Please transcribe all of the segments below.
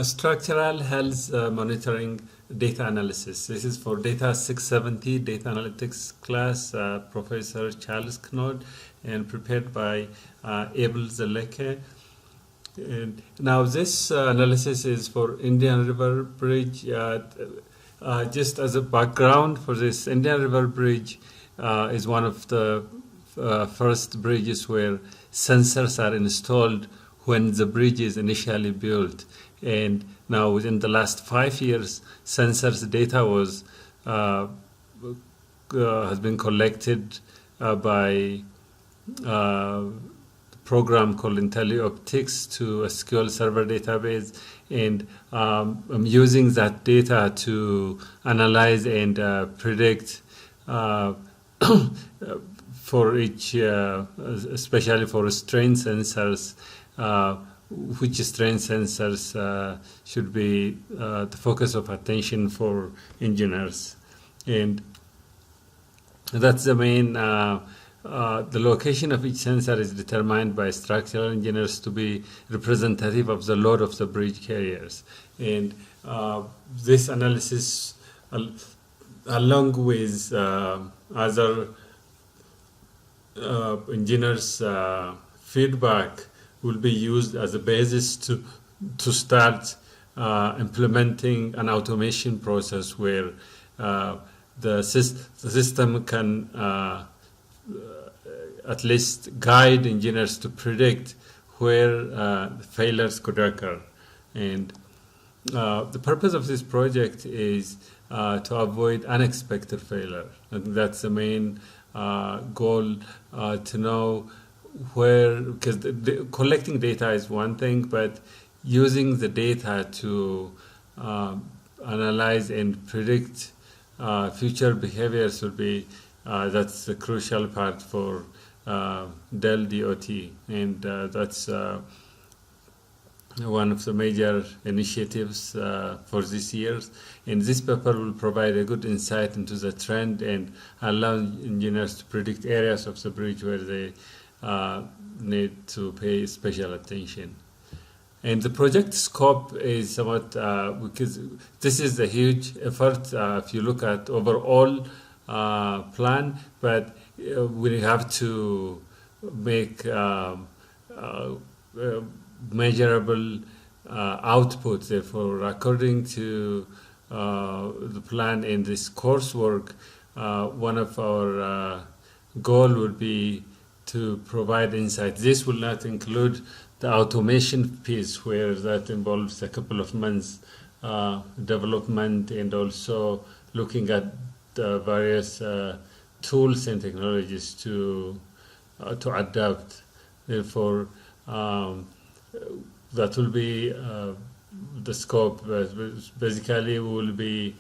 Structural health monitoring data analysis. This is for data 670 data analytics class, Professor Charles Knod, and prepared by Abel Zeleke. And now this analysis is for Indian River Bridge. Just as a background for this, Indian River Bridge is one of the first bridges where sensors are installed when the bridge is initially built. And now within the last 5 years, sensors data was has been collected by a program called IntelliOptics to a SQL Server database, and I'm using that data to analyze and predict for each, especially for strain sensors, which strain sensors should be the focus of attention for engineers. And that's the main, the location of each sensor is determined by structural engineers to be representative of the load of the bridge carriers. And this analysis, along with other engineers' feedback, will be used as a basis to start implementing an automation process where the system can at least guide engineers to predict where failures could occur. And the purpose of this project is to avoid unexpected failure. I think that's the main goal, to know where, because collecting data is one thing, but using the data to analyze and predict future behaviors will be, that's the crucial part for Dell DOT, and that's one of the major initiatives for this year. And this paper will provide a good insight into the trend and allow engineers to predict areas of the bridge where they need to pay special attention. And the project scope is somewhat, because this is a huge effort if you look at overall plan, but we have to make measurable output. Therefore, according to the plan in this coursework, one of our goal would be to provide insight. This will not include the automation piece, where that involves a couple of months development and also looking at the various tools and technologies to adapt. Therefore, that will be the scope. Basically, we will be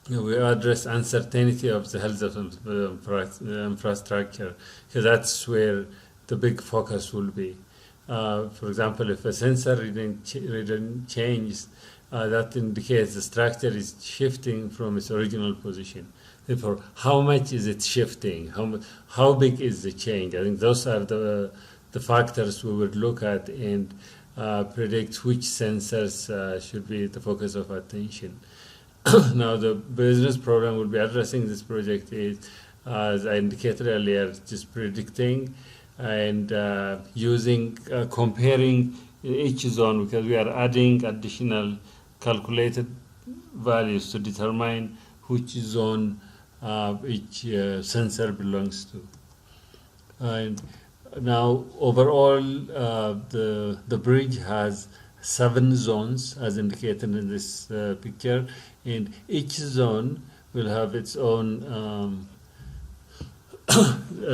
we address uncertainty of the health of the infrastructure, because that's where the big focus will be. For example, if a sensor reading changes, that indicates the structure is shifting from its original position. Therefore, how much is it shifting? How big is the change? I think those are the factors we would look at and predict which sensors should be the focus of attention. Now, the business program will be addressing this project is, as I indicated earlier, just predicting and using, comparing in each zone, because we are adding additional calculated values to determine which zone each sensor belongs to. And now, overall, the bridge has 7 zones, as indicated in this picture, and each zone will have its own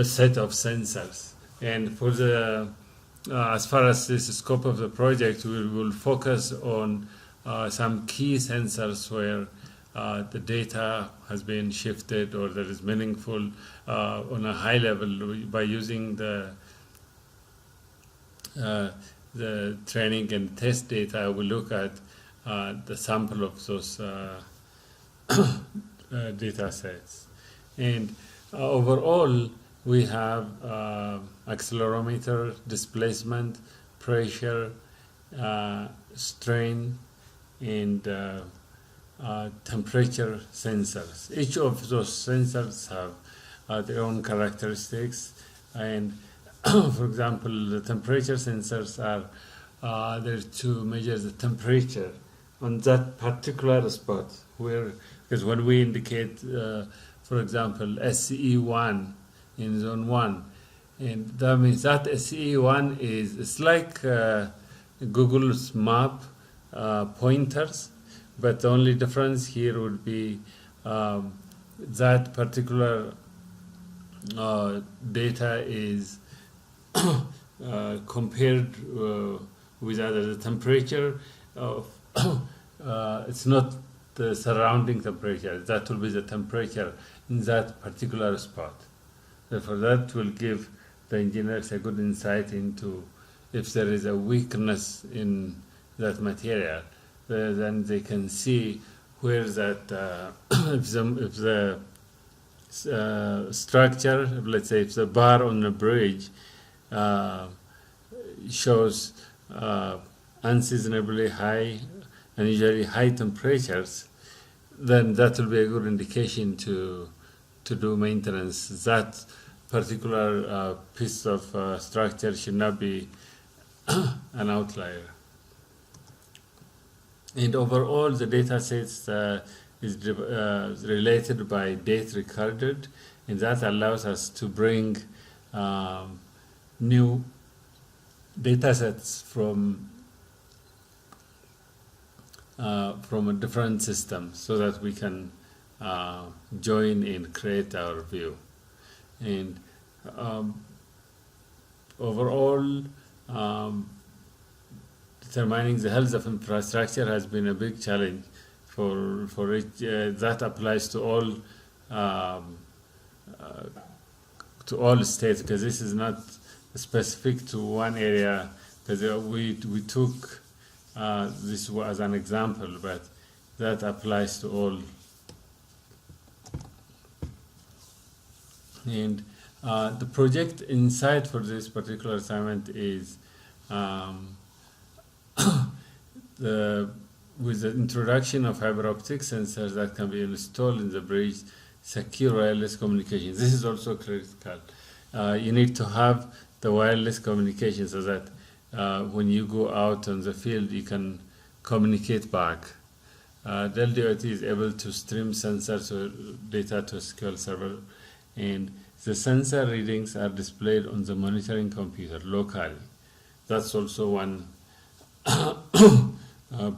set of sensors. And for the as far as this scope of the project, we will focus on some key sensors where the data has been shifted or that is meaningful on a high level by using the training and test data. We look at the sample of those data sets. And overall, we have accelerometer, displacement, pressure, strain, and temperature sensors. Each of those sensors have their own characteristics, and for example, the temperature sensors are there to measure the temperature on that particular spot, because when we indicate, for example, SCE1 in zone 1, and that means that SCE1 it's like Google's map pointers, but the only difference here would be that particular data is compared with other. The temperature of it's not the surrounding temperature. That will be the temperature in that particular spot. Therefore, that will give the engineers a good insight into if there is a weakness in that material. Then they can see where that if the structure, let's say if the bar on the bridge shows unseasonably high, unusually high temperatures, then that will be a good indication to do maintenance. That particular piece of structure should not be an outlier. And overall, the data sets is related by date recorded, and that allows us to bring new data sets from a different system, so that we can join and create our view. And overall, determining the health of infrastructure has been a big challenge for it. That applies to all states, because this is not specific to one area. Because we took this as an example, but that applies to all. And the project insight for this particular assignment is with the introduction of fiber optic sensors that can be installed in the bridge, secure wireless communication. This is also critical. You need to have the wireless communication so that when you go out on the field, you can communicate back. Dell DOT is able to stream sensors or data to a SQL server, and the sensor readings are displayed on the monitoring computer locally. That's also one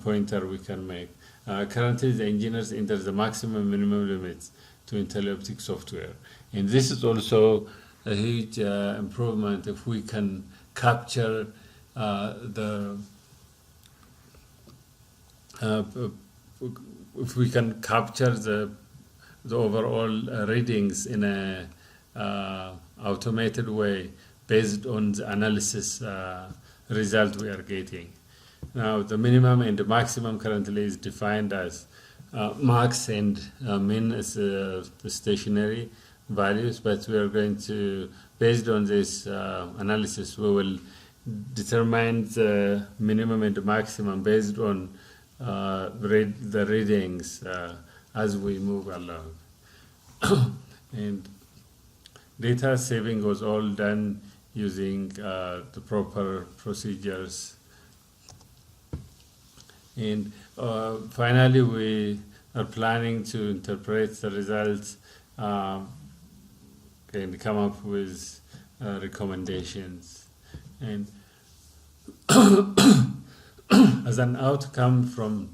pointer we can make. Currently, the engineers enter the maximum and minimum limits to IntelliOptic software. And this is also a huge improvement if we can capture the overall readings in a automated way based on the analysis result we are getting. Now, the minimum and the maximum currently is defined as max and min as stationary values, but we are going to, based on this analysis, we will determine the minimum and the maximum based on the readings as we move along. And data saving was all done using the proper procedures. And finally, we are planning to interpret the results and come up with recommendations. And as an outcome from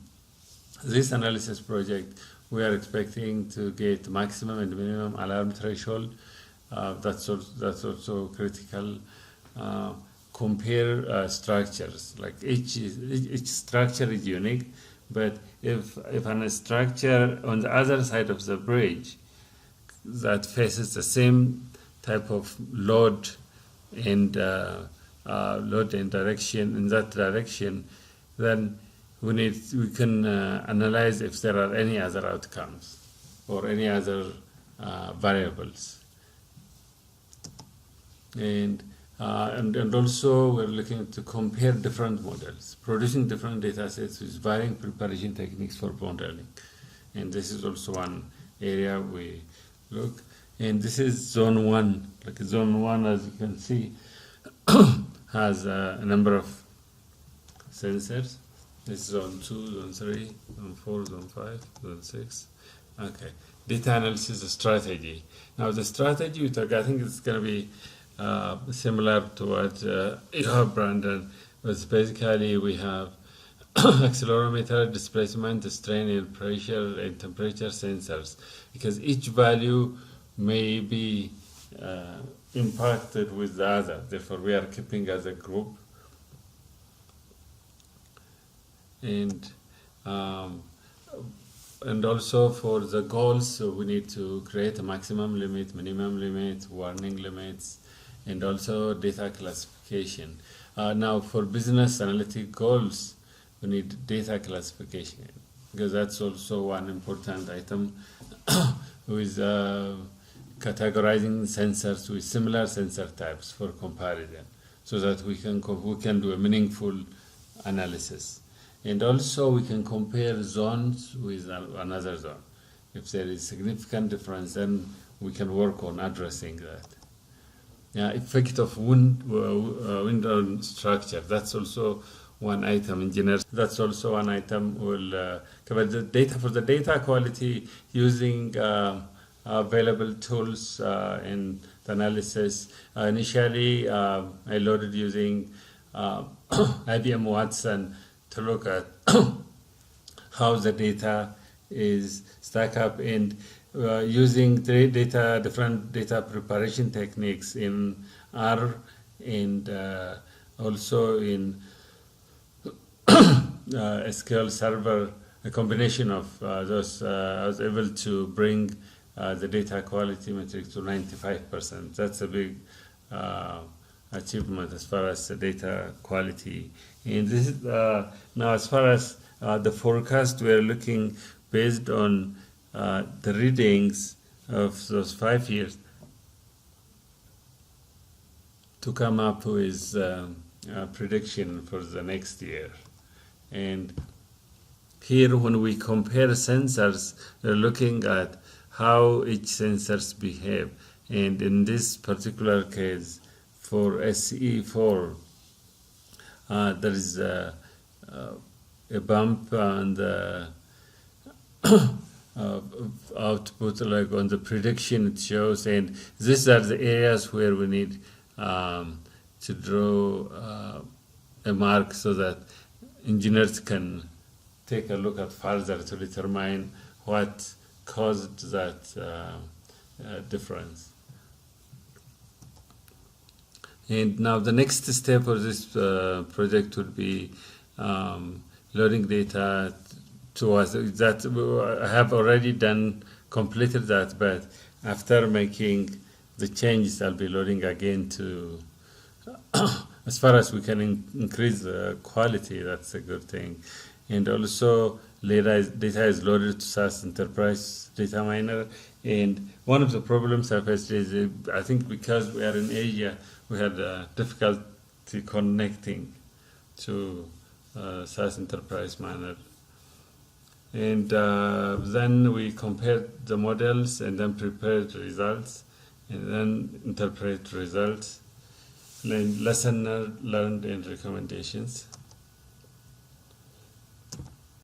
this analysis project, we are expecting to get maximum and minimum alarm threshold. That's also critical. Compare structures. Like each structure is unique, but if a structure on the other side of the bridge that faces the same type of load and direction in that direction, then we can analyze if there are any other outcomes or any other variables. And And also we're looking to compare different models, producing different data sets with varying preparation techniques for modeling. And this is also one area we look. And this is zone 1. Like zone 1, as you can see, has a number of sensors. This is zone 2, zone 3, zone 4, zone 5, zone 6. Okay. Data analysis strategy. Now the strategy, I think it's going to be similar to what you have, Brandon. But basically we have accelerometer, displacement, strain, and pressure and temperature sensors, because each value may be impacted with the other. Therefore, we are keeping as a group. And also for the goals, so we need to create a maximum limit, minimum limit, warning limits, and also data classification. Now, for business analytic goals, we need data classification, because that's also one important item with categorizing sensors with similar sensor types for comparison, so that we can do a meaningful analysis. And also we can compare zones with another zone. If there is significant difference, then we can work on addressing that. Yeah, effect of window structure. That's also one item. Engineers. That's also one item. Will cover the data for the data quality using available tools in the analysis. Initially, I loaded using IBM Watson to look at how the data is stack up, and using different data preparation techniques in R and also in SQL Server. A combination of those, I was able to bring the data quality metric to 95%. That's a big achievement as far as the data quality. And this is now as far as the forecast, we are looking based on the readings of those 5 years to come up with a prediction for the next year. And here, when we compare sensors, we're looking at how each sensors behave. And in this particular case, for SE4, there is a bump on the output, like on the prediction it shows, and these are the areas where we need to draw a mark so that engineers can take a look at further to determine what caused that difference. And now the next step of this project would be loading data to us. That I have already completed that, but after making the changes, I'll be loading again to, as far as we can increase the quality, that's a good thing. And also data is loaded to SAS Enterprise Data Miner. And one of the problems I faced is, I think because we are in Asia, we had difficulty connecting to SAS Enterprise Miner. And then we compared the models and then prepared results and then interpret results, lesson learned and recommendations.